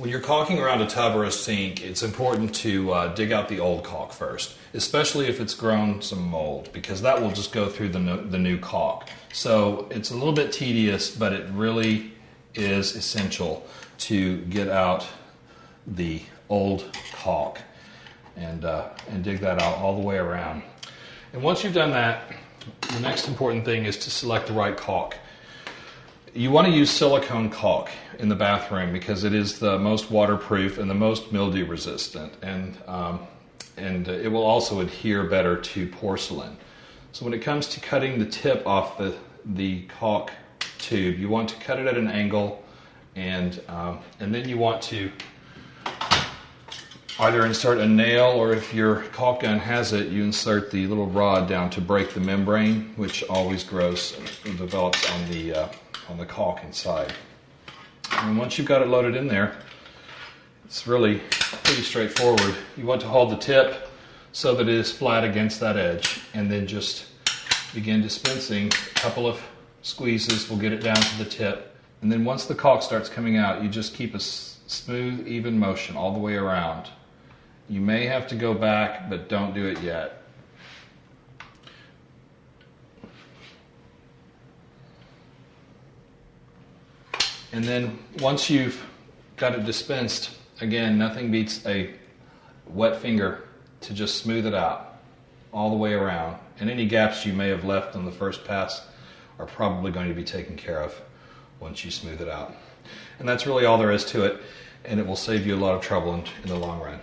When you're caulking around a tub or a sink, it's important to dig out the old caulk first, especially if it's grown some mold, because that will just go through the new caulk. So it's a little bit tedious, but it really is essential to get out the old caulk and dig that out all the way around. And once you've done that, the next important thing is to select the right caulk. You want to use silicone caulk in the bathroom because it is the most waterproof and the most mildew resistant, and it will also adhere better to porcelain. So when it comes to cutting the tip off the caulk tube, you want to cut it at an angle, and then you want to either insert a nail, or if your caulk gun has it, you insert the little rod down to break the membrane, which always grows and develops on the caulk inside. And once you've got it loaded in there, it's really pretty straightforward. You want to hold the tip so that it is flat against that edge, and then just begin dispensing. A couple of squeezes will get it down to the tip, and then once the caulk starts coming out, you just keep a smooth, even motion all the way around. You may have to go back, but don't do it yet. And then once you've got it dispensed, again, nothing beats a wet finger to just smooth it out all the way around. And any gaps you may have left on the first pass are probably going to be taken care of once you smooth it out. And that's really all there is to it, and it will save you a lot of trouble in the long run.